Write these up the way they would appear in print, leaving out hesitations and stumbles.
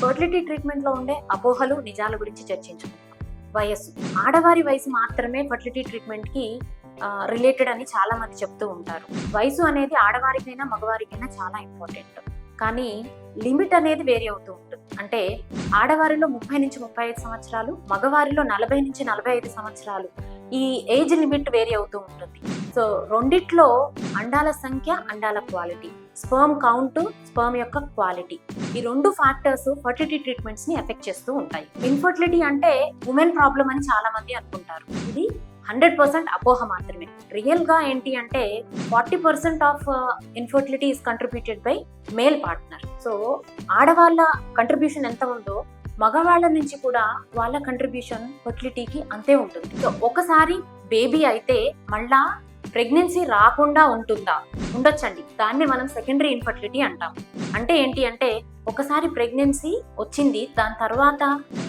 Fertility ట్రీట్మెంట్లో ఉండే అపోహలు నిజాల గురించి చర్చించుకుందాం. వయస్సు, ఆడవారి వయసు మాత్రమే ఫర్టిలిటీ ట్రీట్మెంట్కి రిలేటెడ్ అని చాలా మంది చెప్తూ ఉంటారు. వయసు అనేది ఆడవారికైనా మగవారికైనా చాలా ఇంపార్టెంట్, కానీ లిమిట్ అనేది వేరీ అవుతూ ఉంటుంది. అంటే ఆడవారిలో 30 నుంచి 35 సంవత్సరాలు, మగవారిలో 40 నుంచి 45 సంవత్సరాలు ఈ ఏజ్ లిమిట్ వేరీ అవుతూ ఉంటుంది. సో రెండిట్లో అండాల సంఖ్య, అండాల క్వాలిటీ, స్పర్మ్ కౌంట్, స్పర్మ్ యొక్క క్వాలిటీ, ఈ రెండు ఫ్యాక్టర్స్ ఫర్టిలిటీ ట్రీట్మెంట్స్ ని ఎఫెక్ట్ చేస్తూ ఉంటాయి. ఇన్ఫర్టిలిటీ అంటే ఉమెన్ ప్రాబ్లం అని చాలా మంది అనుకుంటారు. ఇది 100% అపోహ మాత్రమే. రియల్ గా ఏంటి అంటే 40% of infertility is contributed by male partner. So ఆడవాళ్ళ కంట్రిబ్యూషన్ ఎంత ఉందో మగవాళ్ళ నుంచి కూడా వాళ్ళ కంట్రిబ్యూషన్ ఫర్టిలిటీకి అంతే ఉంటుంది. సో ఒకసారి బేబీ అయితే మళ్ళా ప్రెగ్నెన్సీ రాకుండా ఉంటుందా? ఉండొచ్చండి. దాన్ని మనం సెకండరీ ఇన్ఫర్టిలిటీ అంటాం. అంటే ఏంటి అంటే ఒకసారి ప్రెగ్నెన్సీ వచ్చింది, దాని తర్వాత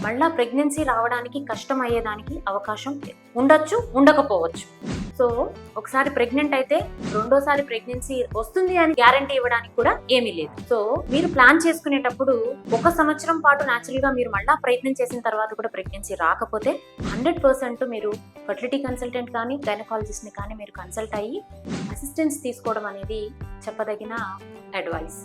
మళ్ళా ప్రెగ్నెన్సీ రావడానికి కష్టం అయ్యేదానికి అవకాశం ఉండొచ్చు, ఉండకపోవచ్చు. సో ఒకసారి ప్రెగ్నెంట్ అయితే రెండోసారి ప్రెగ్నెన్సీ వస్తుంది అని గ్యారంటీ ఇవ్వడానికి కూడా ఏమీ లేదు. సో మీరు ప్లాన్ చేసుకునేటప్పుడు 1 సంవత్సరం పాటు న్యాచురల్ గా మీరు మళ్ళా ప్రయత్నం చేసిన తర్వాత కూడా ప్రెగ్నెన్సీ రాకపోతే 100% మీరు ఫర్టిలిటీ కన్సల్టెంట్ కానీ గైనకాలజిస్ట్ ని కానీ మీరు కన్సల్ట్ అయ్యి అసిస్టెన్స్ తీసుకోవడం అనేది చెప్పదగిన అడ్వైస్.